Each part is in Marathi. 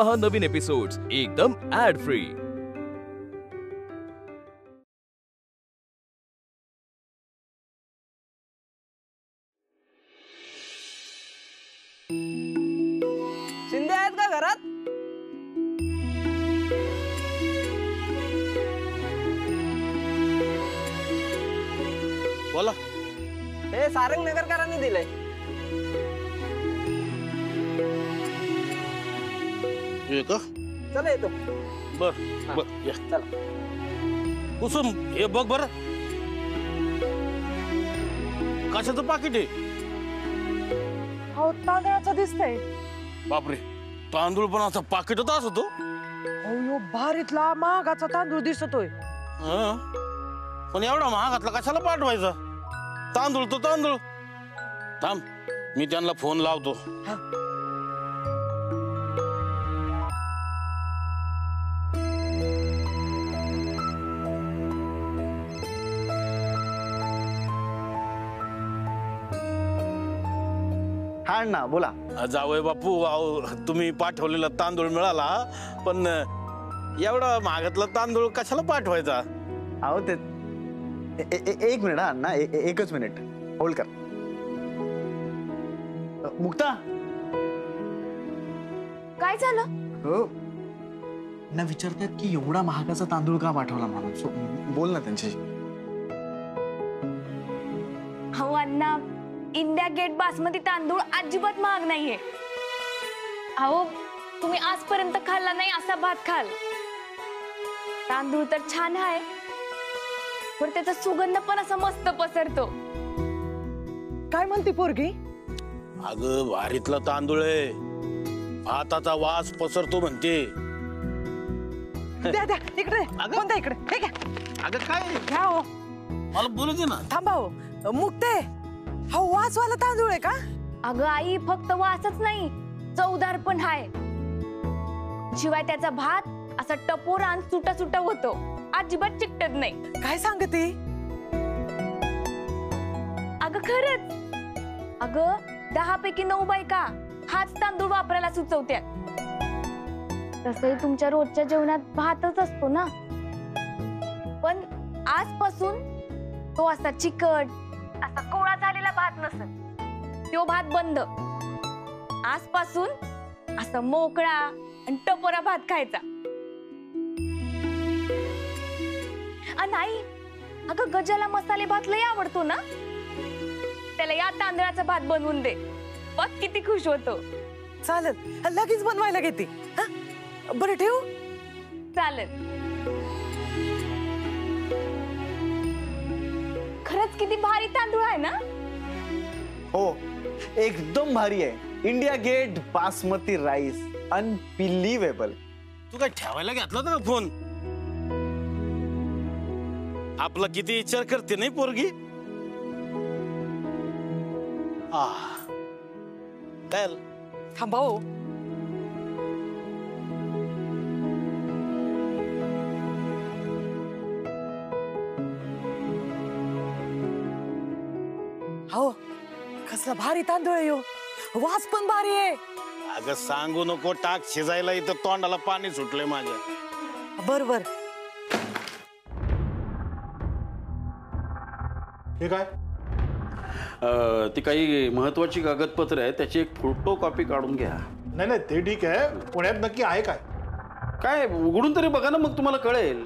पहा नवीन एपिसोड्स एकदम ऍड फ्री। शिंदे आहेत का घरात? बोला। हे सारंग नगरकरांनी दिलंय। ये का? चला येतो। बर बर या चला। कुसुम हे बघ बर, कशाचं पाकिट आहे? हो, तांदळाचं दिसतंय। बापरे, तांदूळ पण असा पाकिटच असतो? हो, भारीतला महागाचा तांदूळ दिसतोय। पण एवढा महागातला कशाला पाठवायचा? तांदूळ तो तांदूळ। थांब, मी त्यांना फोन लावतो। हा ना, बोला। जावई बापू, तुम्ही पाठवलेला तांदूळ मिळाला, पण एवढा महागातला तांदूळ कशाला पाठवायचा? अहो ते एक मिनिट, हा ना, एकच मिनिट होल्ड कर। मुक्ता, काय झालं? हो ना, विचारतात की एवढा महागाचा तांदूळ का पाठवला म्हणून। बोल ना त्यांच्याशी। हो अण्णा, इंडिया गेट बासमती तांदूळ अजिबात महाग नाहीये। अहो, तुम्ही आजपर्यंत खाल्ला नाही असा भात खाल। तांदूळ तर छान आहे, पण त्याचा सुगंध पण असा मस्त पसरतो। काय म्हणते पोरगी? अगं, भारीतला तांदूळ आहे, भाताचा वास पसरतो म्हणते। द्या द्या इकडे, कोणत्या इकडे? हे घ्या। अगं काय घ्या हो। मला बोलू दे ना। थांबा हो, मुक्ते, हा वासवाला तांदूळ आहे का? अगं आई, फक्त वासच नाही, चवदार पण आहे। शिवाय त्याचा भात असा टपोरा आणि सुटा सुटा होतो, अजिबात चिकटत नाही। काय सांगते? अगं खरंच, अगं 10 पैकी 9 बायका हाच तांदूळ वापरायला सुचवत्यात। तसंही तुमच्या रोजच्या जेवणात भातच असतो ना, पण आजपासून तो असा चिकट, असा कोळा झालेला भात नसत। तो भात बंद। आजपासून असा मोकळा आणि टपोरा भात खायचा। नाही, अगं गजाला मसाले भात लय आवडतो ना, त्याला या तांदळाचा भात बनवून दे, बघ किती खुश होतो। चालेल, लगेच बनवायला घेते। बरं ठेवू? चालेल। खरंच किती भारी तांदूळ आहे ना? हो, एकदम भारी आहे। India Gate basmati rice, unbelievable. तू काय ठेवायला घेतला होता का फोन? आपला किती विचार करते नाही पोरगी। चल थांबा हो। हो, कसला भारी तांदूळ आहे, वास पण भारी आहे। अगं सांगू नको, टाक शिजायला, इथं तोंडाला पाणी सुटलंय माझ्या। बरोबर। हे काय? ती काही महत्वाची कागदपत्र आहे, त्याची एक फोटो कॉपी काढून घ्या। नाही नाही, ते ठीक आहे, पुण्यात नक्की आहे काय? काय उघडून तरी बघा ना, मग तुम्हाला कळेल।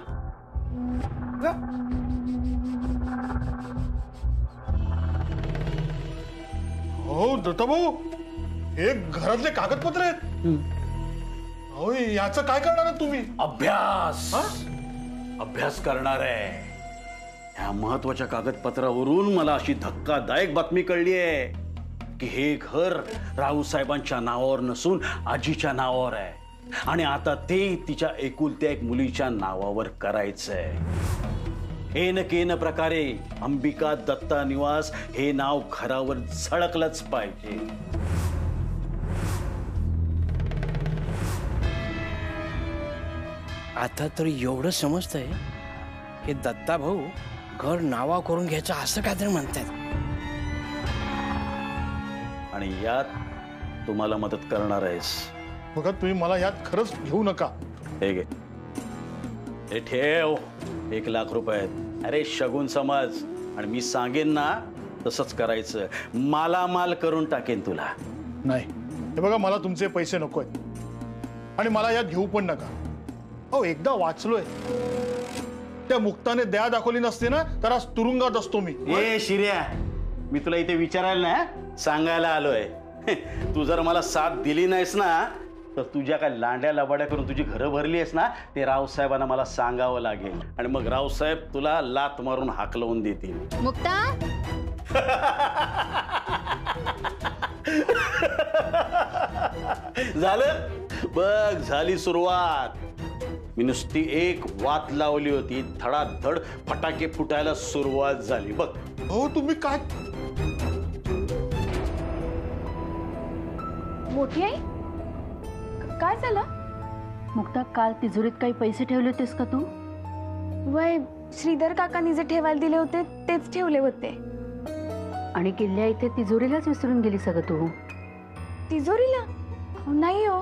हो दत्ताभाऊ, हे घरातले कागदपत्र आहेत। हो, याचं काय करणार तुम्ही? अभ्यास करणार आहे। ह्या महत्वाच्या कागदपत्रावरून मला अशी धक्कादायक बातमी कळली आहे की हे घर रावसाहेबांच्या नावावर नसून आजीच्या नावावर आहे, आणि आता ते तिच्या एकुलत्या एक मुलीच्या नावावर करायचंय। एन केन प्रकारे अंबिका दत्ता निवास हे नाव घरावर झळकलंच पाहिजे। आता तर एवढं समजतंय, हे दत्ता भाऊ घर नावा करून घ्यायचं असं काहीतरी म्हणतात। आणि यात तुम्हाला मदत करणार आहेस बघा तुम्ही मला यात खरंच घेऊ नका. हे घे, हे ठेव. 1,00,000 रुपये आहेत. अरे शगुन समज, आणि मी सांगेन ना तसंच करायचं. मालामाल करून टाकेन तुला. नाही, हे बघा मला तुमचे पैसे नको आहेत आणि मला यात घेऊ पण नका. अहो एकदा वाचलोय, त्या मुक्ताने दया दाखवली नसते ना तर आज तुरुंगात असतो मी. ए शिर्या, मी तुला इथे विचारायला ना सांगायला आलोय. तू जर मला साथ दिली नाहीस ना तर तुझ्या काय लांड्या लबाड्या करून तुझी घरं भरली आहेस ना ते रावसाहेबांना मला सांगावं लागेल, आणि मग रावसाहेब तुला लात मारून हाकलवून देतील. मुक्ता झालं बघ, झाली सुरुवात. मी नुसती एक वात लावली होती, धडाधड फटाके फुटायला सुरुवात झाली बघ. हो तुम्ही काय मोठी आई, काय झालं? मुक्ता, काल तिजोरीत काही पैसे ठेवले होतेस का तू? वय श्रीधर काकांनी जे ठेवायला दिले होते तेच ठेवले होते. आणि किल्ल्या इथे तिजोरीलाच विसरून गेली सगळं तू. तिजोरीला? नाही हो,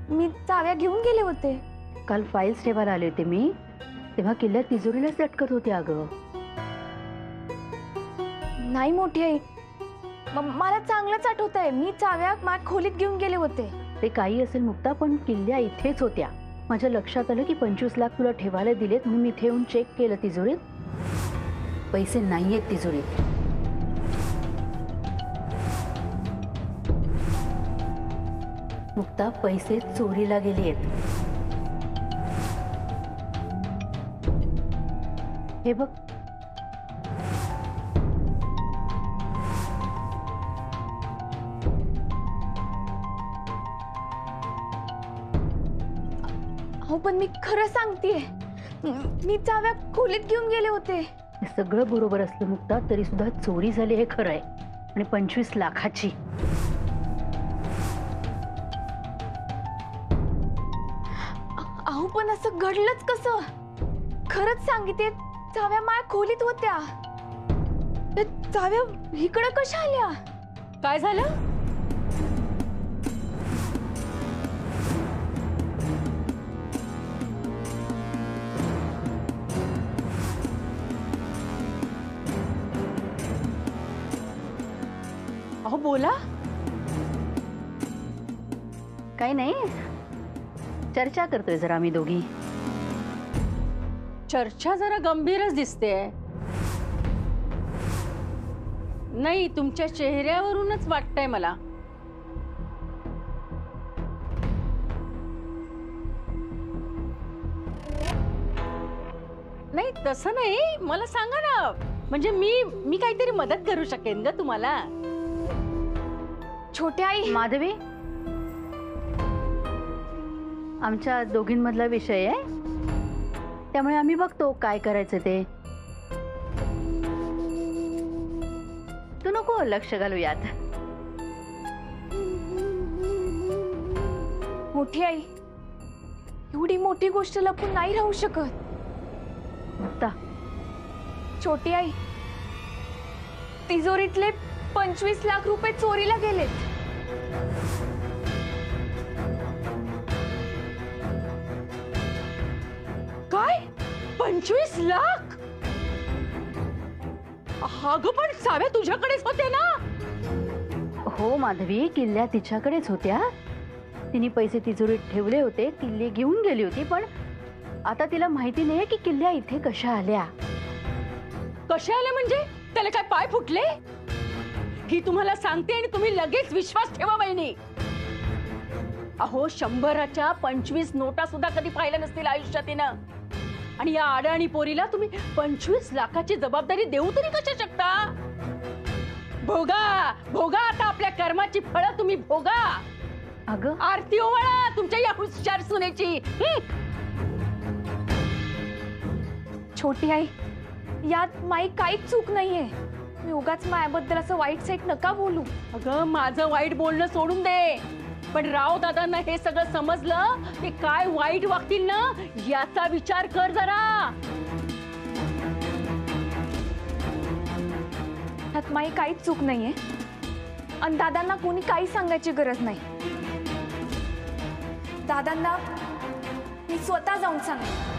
मी चाव्या घेऊन गेले होते. काल फाईल्स ठेवायला आले होते मी, तेव्हा किल्ल्यात तिजोरीलाच लटकत होते. अगं नाही मोठी आई, मला चांगलंच आठवत आहे, मी चाव्या माझ्या खोलीत घेऊन गेले होते. ते काही असेल मुक्ता, पण किल्ल्या इथेच होत्या. माझ्या लक्षात आलं की 25 लाख तुला ठेवायला दिलेत, म्हणून मी इथे येऊन चेक केलं तिजोरीत. पैसे नाहीयेत तिजोरीत. मुक्ता, पैसे चोरीला गेले आहेत. हे बघ. हो पण मी खरं सांगतेय, मी चाव्या खोलीत घेऊन गेले होते. हे सगळं बरोबर असलं मुक्ता, तरी सुद्धा चोरी झाली हे खरं आहे, आणि 25 लाखाची. अहो पण असं घडलंच कसं? खरंच सांगितले, चाव्या माझ्या खोलीत होत्या. त्या चाव्या इकडं कशा आल्या? काय झालं? अहो बोला. काही नाही, चर्चा करतोय जरा आम्ही दोघी. चर्चा जरा गंभीरच दिसते. नाही, तुमच्या चेहऱ्यावरूनच वाटतंय मला. नाही तसं नाही, मला सांगा ना, म्हणजे मी काहीतरी मदत करू शकेन ग तुम्हाला. छोट्या आई. माधवी, आमच्या दोघींमधला विषय आहे, त्यामुळे आम्ही बघतो काय करायचं ते. तू नको लक्ष घालू यात. मोठी आई, एवढी मोठी गोष्ट लपून नाही राहू शकत. मुक्ता, छोटी आई, तिजोरीतले 25 लाख रुपये चोरीला गेलेत. काय? 25 लाख? अगं पण चाव्या तुझ्याकडेच होते ना? हो माधवी, किल्ल्या तिच्याकडेच होत्या. तिने पैसे तिजोरीत ठेवले होते, किल्ले घेऊन गेली होती, पण आता तिला माहिती नाहीये की किल्ल्या इथे कशा आल्या. कशा आल्या म्हणजे? त्याला काय पाय फुटले? ही तुम्हाला सांगते आणि तुम्ही लगेच विश्वास ठेवा बहिणी. अहो 100च्या 25 नोटा सुद्धा कधी पाहिल्या नसतील आयुष्यात तिनं, आणि या अडाणी पोरीला तुम्ही 25 लाखाची जबाबदारी देऊ तरी कशा शकता? भोगा भोगा आता आपल्या कर्माची फळं तुम्ही भोगा. अगं आरती ओवाळा तुमच्या या हुशार सुनेची. छोटी आई, यात माई काहीच चूक नाहीये. मी उगाच मायाबद्दल असं वाईट साईट नका बोलू. अगं माझं वाईट बोलणं सोडून दे, पण राव दादांना हे सगळं समजलं ते काय वाईट वागतील ना याचा विचार कर जरा. यात माई काहीच चूक नाहीये, आणि दादांना कोणी काही सांगायची गरज नाही. दादांना मी स्वतः जाऊन सांगेन.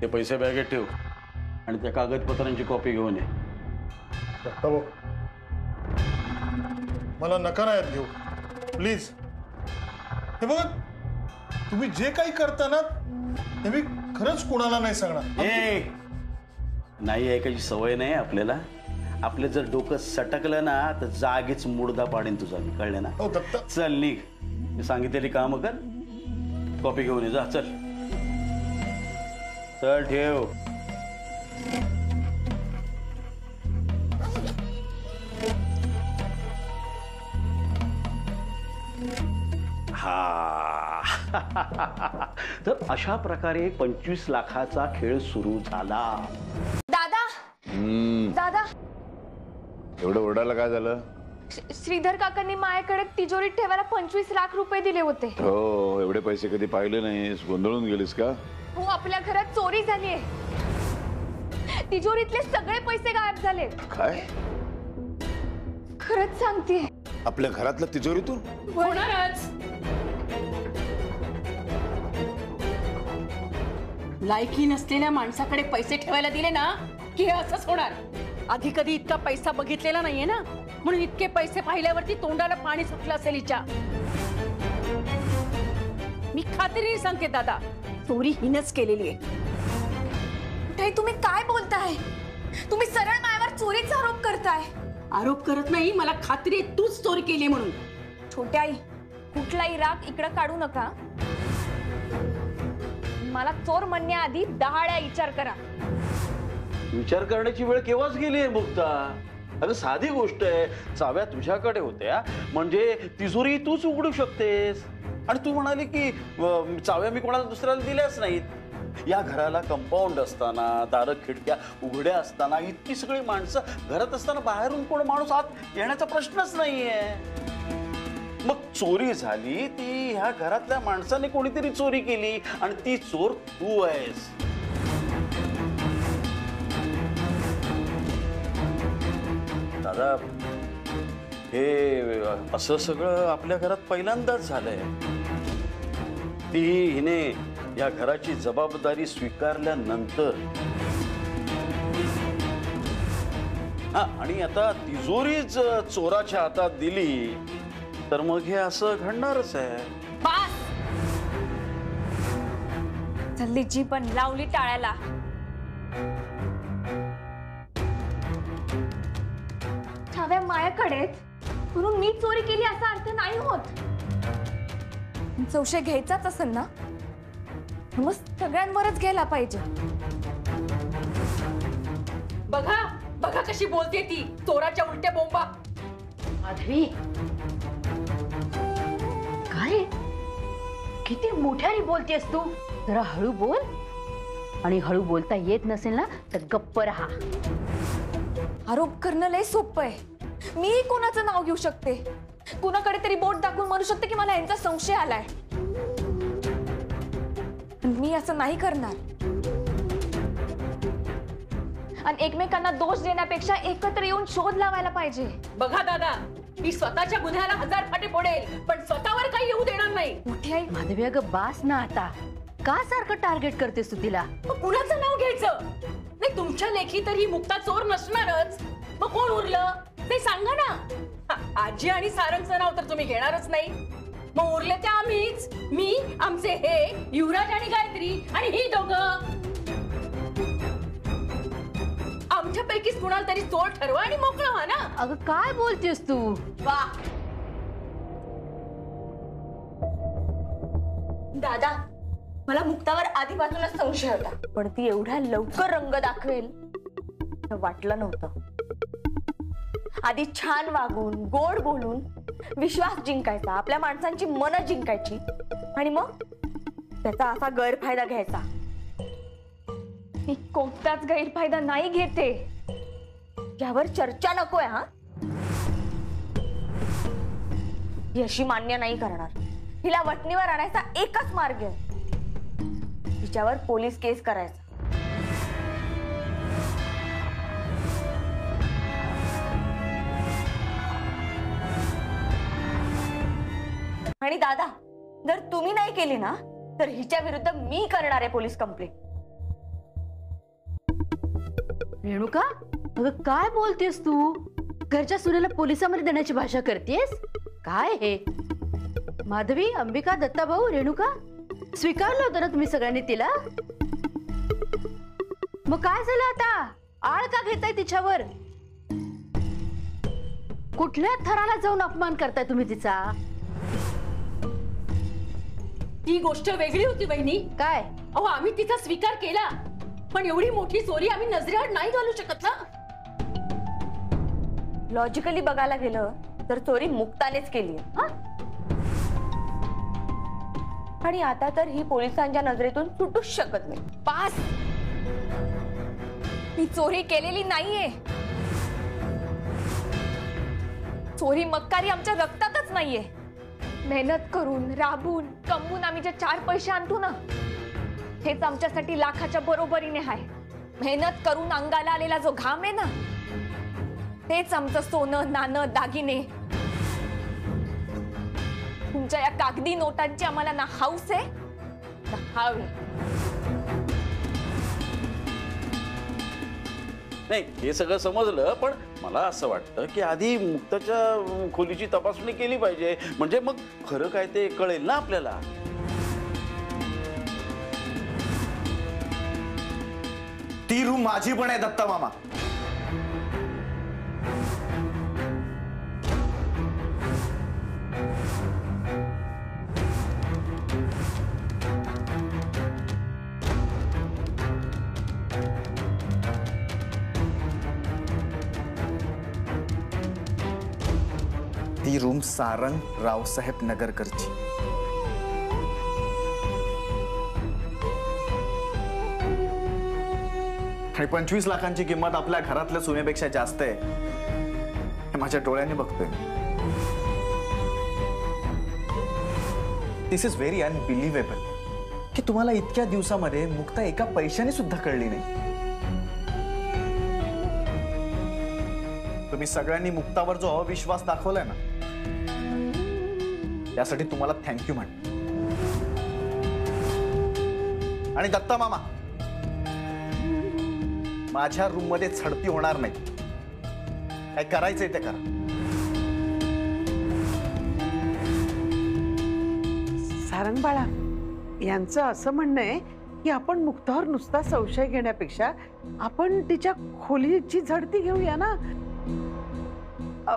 ते पैसे बॅगेत ठेव आणि त्या कागदपत्रांची कॉपी घेऊन ये. दत्ता भाऊ, मला नका ना यात घेऊ प्लीज. हे बघा, तुम्ही जे काही करता ना ते मी खरंच कोणाला नाही सांगणार. ए नाही ऐकायची सवय नाही आपल्याला. आपलं जर डोकं सटकलं ना तर जागीच मुडदा पाडेन तुझा. कळलं ना? हो दत्ता. चल निघ, मी सांगितलेली कामं कर. कॉपी घेऊन ये जा. चल चल ठेव. हा तर अशा प्रकारे 25 लाखाचा खेळ सुरू झाला. दादा दादा, एवढं ओरडायला काय झालं? श्रीधर काकांनी माझ्याकडे तिजोरीत ठेवायला 25 लाख रुपये दिले होते. हो, एवढे पैसे कधी पाहिले नाहीस? गोंधळून गेलीस का? हो, आपल्या घरात चोरी झालीये. तिजोरीतले सगळे पैसे गायब झाले. काय? खरंच सांगते. आपल्या घरातल्या तिजोरीतून? होणारच. लायकी नसलेल्या माणसाकडे पैसे ठेवायला दिले ना की हे असंच होणार. आधी कधी इतका पैसा बघितलेला नाहीये ना, म्हणून इतके पैसे पाहिल्यावरती तोंडाला पाणी सुटलं असेल हिच्या. मी खात्रीने सांगते दादा, चोरी हिनच केलेली आहे. ताई, तुम्ही काय बोलताय? तुम्ही सरळ माझ्यावर चोरीचा आरोप करताय. आरोप करत नाही, मला खात्री आहे तूच चोरी केली म्हणून. छोट्या आई, कुठलाही राग इकडं काढू नका. मला चोर म्हणण्याआधी 10 वेळा विचार करा. विचार करण्याची वेळ केव्हाच गेली आहे मुक्ता? अगं साधी गोष्ट आहे. चाव्या तुझ्याकडे होत्या म्हणजे तिजोरी तूच उघडू शकतेस. आणि तू म्हणाली की चाव्या मी कोणाला दुसऱ्याला दिल्याच नाहीत. या घराला कंपाऊंड असताना, दारं खिडक्या उघड्या असताना, इतकी सगळी माणसं घरात असताना बाहेरून कोण माणूस आत येण्याचा प्रश्नच नाहीये. मग चोरी झाली ती ह्या घरातल्या माणसाने कोणीतरी चोरी केली आणि ती चोर तू आहेस. दादा, हे असं सगळं आपल्या घरात पहिल्यांदाच झालंय. ती हिने या घराची जबाबदारी स्वीकारल्यानंतर. हा, आणि आता तिजोरीच चोराच्या हातात दिली तर मग हे असं घडणारच आहे. बस, जल्दी जी पण लावली टाळ्याला. छाव्या मायाकडेच म्हणून मी चोरी केली असा अर्थ नाही होत. संशय घ्यायचाच असेल ना मग सगळ्यांवरच घ्यायला पाहिजे. बघा बघा कशी बोलते ती, चोराच्या उलट्या बोंबा. माधवी, काय किती मोठ्याने बोलतेस तू? जरा हळू बोल. आणि हळू बोलता येत नसेल ना तर गप्प राहा. आरोप करणं लय सोपं आहे. मी कोणाचं नाव घेऊ शकते, कुणाकडे तरी बोट दाखवून म्हणू शकते की मला यांचा संशय आलाय. मी असं नाही करणार. आणि एकमेकांना दोष देण्यापेक्षा एकत्र येऊन शोध लावायला पाहिजे. बघा दादा, मी स्वतःच्या गुन्ह्याला 1000 फाटे फोडेल पण स्वतःवर काही येऊ देणार नाही. मोठी आई, माधवी अगं बास ना आता. का सारखं टार्गेट करतेस तू तिला? मग कुणाचं नाव घ्यायचं? नाही, तुमच्या लेखी तर ही मुक्ता चोर नसणारच. मग कोण उरलं ते सांगा ना. आजी आणि सारंगचं नाव तर तुम्ही घेणारच नाही. मग उरले ते आम्हीच. मी, आमचे हे युवराज आणि गायत्री आणि ही दोघं. आमच्यापैकीच कुणाला तरी चोर ठरवा आणि मोकळं व्हा ना. अगं काय बोलतेस तू? वा दादा, मला मुक्तावर आधीपासूनच संशय होता, पण ती एवढ्या लवकर रंग दाखवेल असं वाटलं नव्हतं. आधी छान वागून गोड बोलून विश्वास जिंकायचा, आपल्या माणसांची मनं जिंकायची आणि मग त्याचा असा गैरफायदा घ्यायचा. मी कोणताच गैरफायदा नाही घेते. यावर चर्चा नकोय. हा ही अशी मान्य नाही करणार. हिला वटणीवर आणायचा एकच मार्ग आहे, तिच्यावर पोलीस केस करायचा. आणि दादा, जर तुम्ही नाही केली ना तर हिच्या विरुद्ध मी करणार आहे पोलीस कंप्लेंट. रेणुका, अगं काय बोलतेस तू? घरच्या सुनेला पोलिसांमध्ये देण्याची भाषा करतेस काय? हे माधवी, अंबिका, दत्ताभाऊ, रेणुका, स्वीकारलं होतं ना तुम्ही सगळ्यांनी तिला? मग काय झालं आता? आळ का घेताय तिच्यावर? कुठल्या थराला जाऊन अपमान करताय तुम्ही तिचा? ही गोष्ट वेगळी होती बहिणी. काय? अहो, आम्ही तिचा स्वीकार केला, पण एवढी मोठी चोरी आम्ही नजरेआड नाही घालू शकत ना. लॉजिकली बघायला गेलं तर चोरी मुक्तानेच केली. आणि आता तर ही पोलिसांच्या नजरेतून सुटूच शकत नाही. पास. मी चोरी केलेली नाहीये. चोरी मक्कारी आमच्या रक्तातच नाहीये. मेहनत करून राबून कमवून आम्ही जे 4 पैसे आणतो ना, हेच आमच्यासाठी लाखाच्या बरोबरीने आहे. मेहनत करून अंगाला आलेला जो घाम आहे ना, तेच आमचं सोनं, नाणं, दागिने. तुमच्या या कागदी नोटांची आम्हाला ना हाऊस आहे ना हाव आहे. नाही, हे सगळं समजलं, पण मला असं वाटतं की आधी मुक्ताच्या खोलीची तपासणी केली पाहिजे, म्हणजे मग खरं काय ते कळेल ना आपल्याला. ती रूम माझी पण आहे दत्ता मामा. ती रूम सारंग रावसाहेब नगरकरची. आणि 25 लाखांची किंमत आपल्या घरातल्या सोन्यापेक्षा जास्त आहे हे माझ्या डोळ्यांनी बघतोय. दिस इज व्हेरी अनबिलिव्हेबल की तुम्हाला इतक्या दिवसामध्ये मुक्ता एका पैशाने सुद्धा कळली नाही. तुम्ही सगळ्यांनी मुक्तावर जो अविश्वास दाखवलाय ना, त्यासाठी तुम्हाला थँक्यू म्हणतो. आणि दत्ता मामा, माझ्या रूम मध्ये झडती होणार नाही. काय करायचंय ते करा. सारंग बाळा, यांचं असं म्हणणं आहे की आपण मुक्तावर नुसता संशय घेण्यापेक्षा आपण तिच्या खोलीची झडती घेऊया ना.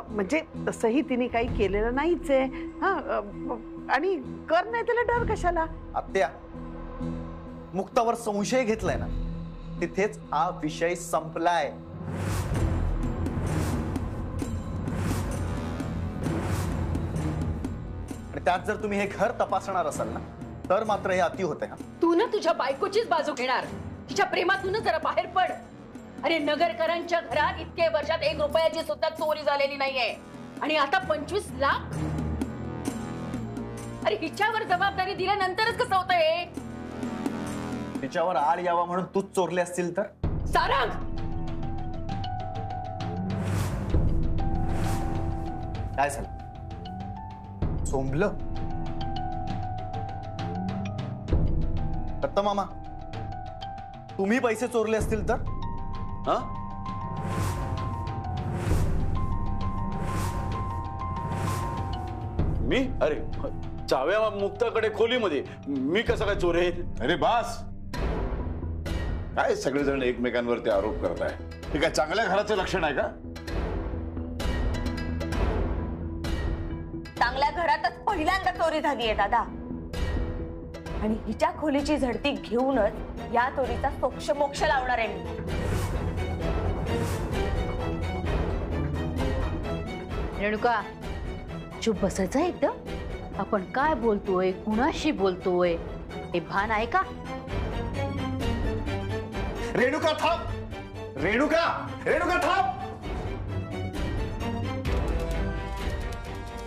म्हणजे तसंही तिने काही केलेलं नाहीच आहे. आणि कर नाही त्याला डर कशाला. आत्या, मुक्तावर संशय घेतलाय ना, तिथेच हा विषय संपलाय. आणि त्यात जर तुम्ही हे घर तपासणार असाल ना, तर मात्र हे अति होतंय. तू ना तुझ्या बायकोचीच बाजू घेणार. तिच्या प्रेमातूनच जरा बाहेर पड. अरे, नगरकरांच्या घरात इतके वर्षात 1 रुपयाची सुद्धा चोरी झालेली नाहीये, आणि आता 25 लाख. अरे, हिच्यावर जबाबदारी दिल्यानंतरच कसं होतंय? तिच्यावर आड यावा म्हणून तूच चोरले असतील तर? सारंग, काय झालं? चोंबलं? दत्ता मामा, तुम्ही पैसे चोरले असतील तर? हा, मी? अरे, चाव्या मुक्ताकडे खोलीमध्ये, मी कसं काय चोरेन? अरे बास, काय सगळेजण एकमेकांवरती आरोप करताय. हे काय चांगल्या घराचं लक्षण आहे का? चांगल्या घरातच पहिल्यांदा चोरी झाली आहे दादा, आणि हिच्या खोलीची झडती घेऊनच या चोरीचा सोक्ष मोक्ष लावणार आहे मी. रेणुका, चुप बसायचं एकदम. आपण काय बोलतोय, कुणाशी बोलतोय हे भान आहे का? रेणुका थांब. रेणुका, रेणुका थांब.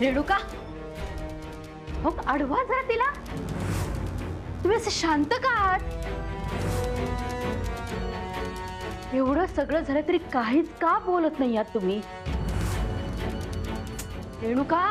रेणुका, हो अडवा जरा तिला. तुम्ही असं शांत का आहात? एवढं सगळं झालं तरी काहीच का बोलत नाही आहात तुम्ही? रेणुका,